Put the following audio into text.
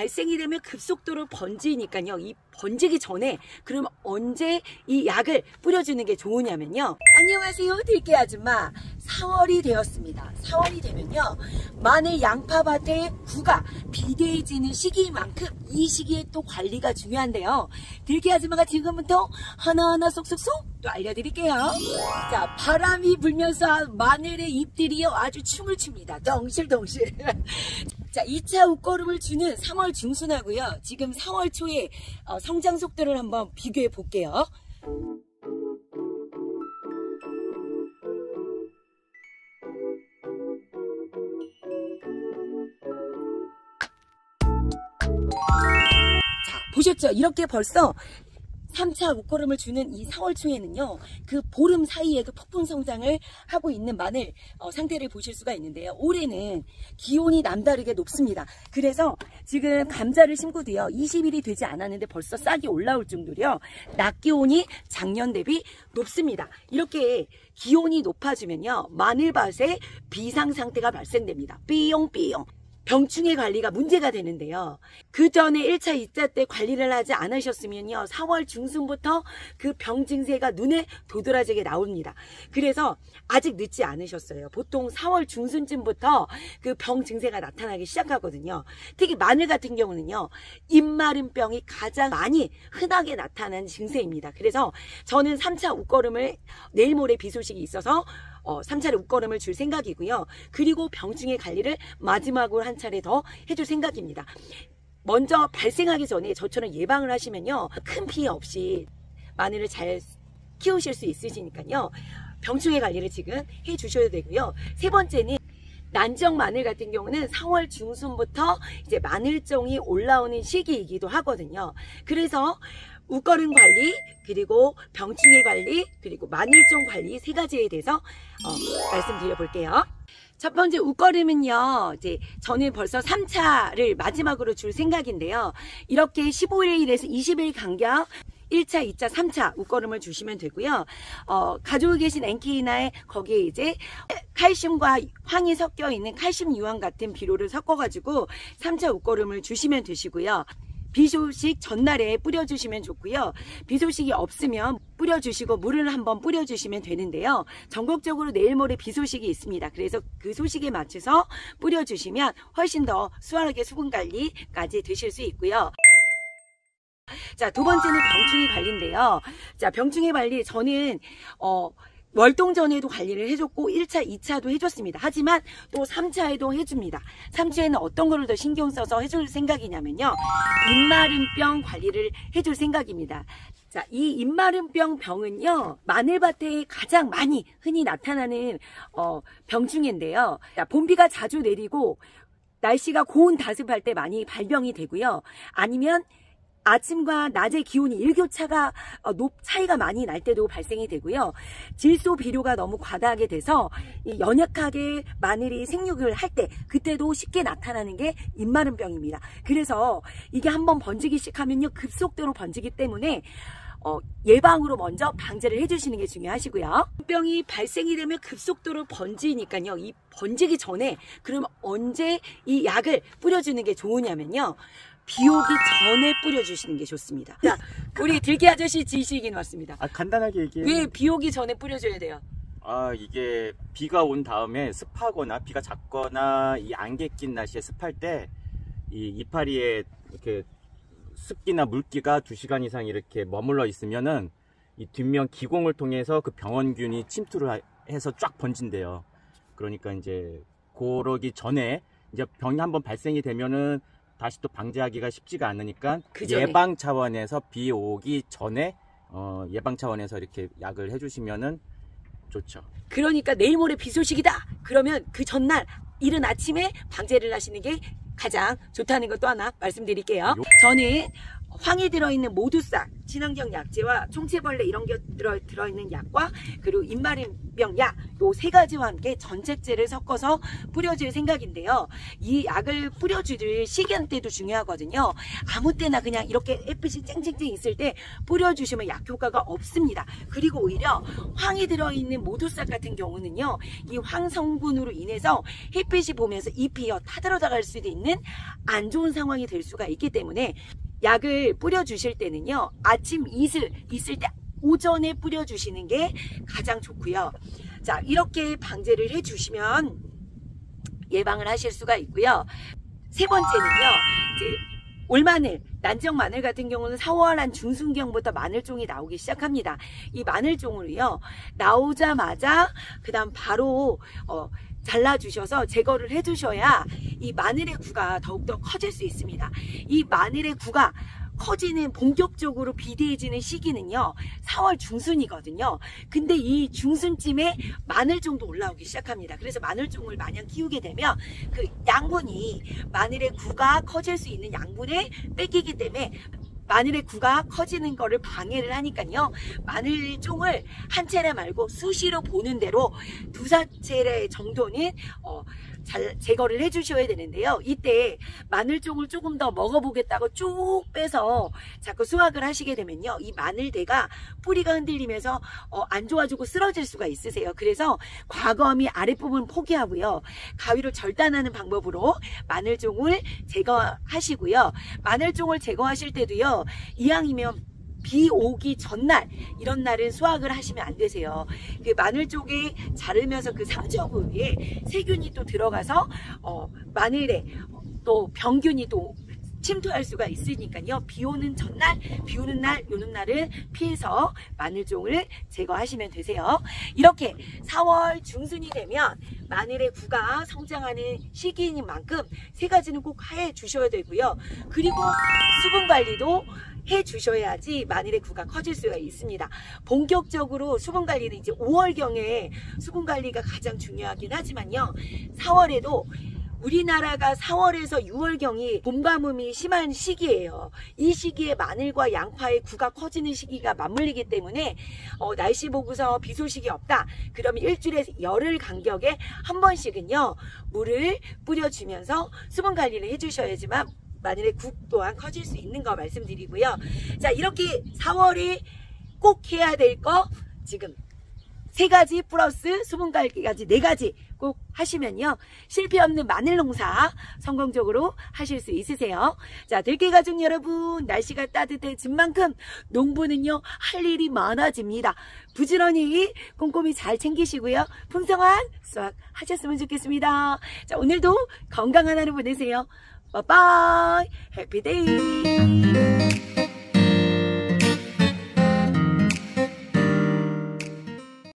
발생이 되면 급속도로 번지니까요. 이 번지기 전에 그럼 언제 이 약을 뿌려주는 게 좋으냐면요. 안녕하세요, 들깨 아줌마. 4월이 되었습니다. 4월이 되면요, 마늘 양파밭의 구가 비대해지는 시기만큼 이 시기에 또 관리가 중요한데요. 들깨 아줌마가 지금부터 하나하나 쏙쏙쏙 또 알려드릴게요. 자, 바람이 불면서 마늘의 잎들이요 아주 춤을 춥니다. 덩실덩실. 자, 2차 웃거름을 주는 3월 중순하고요, 지금 4월 초에 성장 속도를 한번 비교해 볼게요. 자, 보셨죠? 이렇게 벌써 3차 웃거름을 주는 이 4월 초에는요, 그 보름 사이에 그 폭풍 성장을 하고 있는 마늘 상태를 보실 수가 있는데요. 올해는 기온이 남다르게 높습니다. 그래서 지금 감자를 심고도요 20일이 되지 않았는데 벌써 싹이 올라올 정도로요, 낮 기온이 작년 대비 높습니다. 이렇게 기온이 높아지면요, 마늘밭에 비상 상태가 발생됩니다. 삐용삐용. 병충해 관리가 문제가 되는데요. 그 전에 1차, 2차 때 관리를 하지 않으셨으면요, 4월 중순부터 그 병 증세가 눈에 도드라지게 나옵니다. 그래서 아직 늦지 않으셨어요. 보통 4월 중순쯤부터 그 병 증세가 나타나기 시작하거든요. 특히 마늘 같은 경우는요, 잎마름병이 가장 많이 흔하게 나타나는 증세입니다. 그래서 저는 3차 웃거름을 내일 모레 비 소식이 있어서 3차례 웃거름을 줄 생각이고요. 그리고 병충해 관리를 마지막으로 한 차례 더 해줄 생각입니다. 먼저 발생하기 전에 저처럼 예방을 하시면요, 큰 피해 없이 마늘을 잘 키우실 수 있으시니까요, 병충해 관리를 지금 해주셔야 되고요. 세 번째는 난적 마늘 같은 경우는 4월 중순부터 이제 마늘종이 올라오는 시기이기도 하거든요. 그래서 웃거름 관리, 그리고 병충해 관리, 그리고 마늘종 관리 세 가지에 대해서 말씀드려 볼게요. 첫 번째 웃거름은요, 이제 저는 벌써 3차를 마지막으로 줄 생각인데요. 이렇게 15일에서 20일 간격 1차, 2차, 3차 웃거름을 주시면 되고요. 가지고 계신 NK나에 거기에 이제 칼슘과 황이 섞여 있는 칼슘 유황 같은 비료를 섞어가지고 3차 웃거름을 주시면 되시고요. 비 소식 전날에 뿌려주시면 좋고요. 비 소식이 없으면 뿌려주시고 물을 한번 뿌려주시면 되는데요. 전국적으로 내일 모레 비 소식이 있습니다. 그래서 그 소식에 맞춰서 뿌려주시면 훨씬 더 수월하게 수분 관리까지 되실 수 있고요. 자, 두 번째는 병충해 관리인데요. 자, 병충해 관리 저는 월동 전에도 관리를 해줬고 1차, 2차도 해줬습니다. 하지만 또 3차에도 해줍니다. 3차에는 어떤 거를 더 신경 써서 해줄 생각이냐면요, 잎마름병 관리를 해줄 생각입니다. 자, 이 잎마름병 병은요, 마늘밭에 가장 많이 흔히 나타나는 병충해인데요. 자, 봄비가 자주 내리고 날씨가 고온 다습할 때 많이 발병이 되고요. 아니면 아침과 낮의 기온이 일교차가 차이가 많이 날 때도 발생이 되고요. 질소 비료가 너무 과다하게 돼서 연약하게 마늘이 생육을 할 때, 그때도 쉽게 나타나는 게 잎마름병입니다. 그래서 이게 한번 번지기 시작하면요, 급속도로 번지기 때문에 예방으로 먼저 방제를 해주시는 게 중요하시고요. 병이 발생이 되면 급속도로 번지니까요, 이 번지기 전에 그럼 언제 이 약을 뿌려주는 게 좋으냐면요, 비 오기 전에 뿌려주시는 게 좋습니다. 자, 우리 들깨 아저씨 지식인 왔습니다. 간단하게 얘기해. 왜 비 오기 전에 뿌려줘야 돼요? 이게 비가 온 다음에 습하거나 비가 잦거나 이 안개 낀 날씨에 습할 때 이 이파리에 이렇게 습기나 물기가 2시간 이상 이렇게 머물러 있으면은 이 뒷면 기공을 통해서 그 병원균이 침투를 해서 쫙 번진대요. 그러니까 이제 그러기 전에 이제 병이 한번 발생이 되면은 다시 또 방제하기가 쉽지가 않으니까 예방 차원에서 비 오기 전에 예방 차원에서 이렇게 약을 해주시면은 좋죠. 그러니까 내일 모레 비 소식이다 그러면 그 전날 이른 아침에 방제를 하시는 게 가장 좋다는 것도 하나 말씀드릴게요. 저는 황이 들어있는 모두싹, 친환경 약재와 총체벌레 이런 게 들어있는 약과 그리고 입마름병 약, 요 세 가지와 함께 전책제를 섞어서 뿌려줄 생각인데요. 이 약을 뿌려줄 시간대도 중요하거든요. 아무 때나 그냥 이렇게 햇빛이 쨍쨍쨍 있을 때 뿌려주시면 약 효과가 없습니다. 그리고 오히려 황이 들어있는 모두싹 같은 경우는요, 이 황성분으로 인해서 햇빛이 보면서 잎이 타들어갈 수도 있는 안 좋은 상황이 될 수가 있기 때문에 약을 뿌려주실 때는요, 아침 이슬 있을 때 오전에 뿌려주시는 게 가장 좋고요. 자, 이렇게 방제를 해주시면 예방을 하실 수가 있고요. 세 번째는요, 이제 올마늘, 난적 마늘 같은 경우는 4월 한 중순경부터 마늘종이 나오기 시작합니다. 이 마늘종을요, 나오자마자 그 다음 바로 잘라주셔서 제거를 해주셔야 이 마늘의 구가 더욱더 커질 수 있습니다. 이 마늘의 구가 커지는 본격적으로 비대해지는 시기는요, 4월 중순이거든요. 근데 이 중순쯤에 마늘종도 올라오기 시작합니다. 그래서 마늘종을 마냥 키우게 되면 그 양분이 마늘의 구가 커질 수 있는 양분을 뺏기기 때문에 마늘의 구가 커지는 거를 방해를 하니까요, 마늘종을 한 차례 말고 수시로 보는 대로 2~4차례 정도는 잘 제거를 해주셔야 되는데요. 이때 마늘종을 조금 더 먹어보겠다고 쭉 빼서 자꾸 수확을 하시게 되면요, 이 마늘대가 뿌리가 흔들리면서 안 좋아지고 쓰러질 수가 있으세요. 그래서 과감히 아랫부분 포기하고요, 가위로 절단하는 방법으로 마늘종을 제거하시고요. 마늘종을 제거하실 때도요, 이왕이면 비 오기 전날 이런 날은 수확을 하시면 안 되세요. 그 마늘 쪽에 자르면서 그 상처 부위에 세균이 또 들어가서 마늘에 또 병균이 또 침투할 수가 있으니까요. 비 오는 전날, 비 오는 날, 요는 날을 피해서 마늘종을 제거하시면 되세요. 이렇게 4월 중순이 되면 마늘의 구가 성장하는 시기인 만큼 세 가지는 꼭 해 주셔야 되고요. 그리고 수분 관리도 해 주셔야지 마늘의 구가 커질 수가 있습니다. 본격적으로 수분 관리는 이제 5월경에 수분 관리가 가장 중요하긴 하지만요, 4월에도 우리나라가 4월에서 6월경이 봄 가뭄이 심한 시기예요. 이 시기에 마늘과 양파의 구가 커지는 시기가 맞물리기 때문에 날씨 보고서 비 소식이 없다 그러면 일주일에 열흘 간격에 한 번씩은요, 물을 뿌려주면서 수분 관리를 해주셔야지만 마늘의 국 또한 커질 수 있는 거 말씀드리고요. 자, 이렇게 4월에 꼭 해야 될 거 지금 3가지 플러스 수분 관리까지 4가지 꼭 하시면요, 실패 없는 마늘 농사 성공적으로 하실 수 있으세요. 자, 들깨가족 여러분, 날씨가 따뜻해진 만큼 농부는요, 할 일이 많아집니다. 부지런히 꼼꼼히 잘 챙기시고요, 풍성한 수확 하셨으면 좋겠습니다. 자, 오늘도 건강한 하루 보내세요. 바이바이. 해피데이.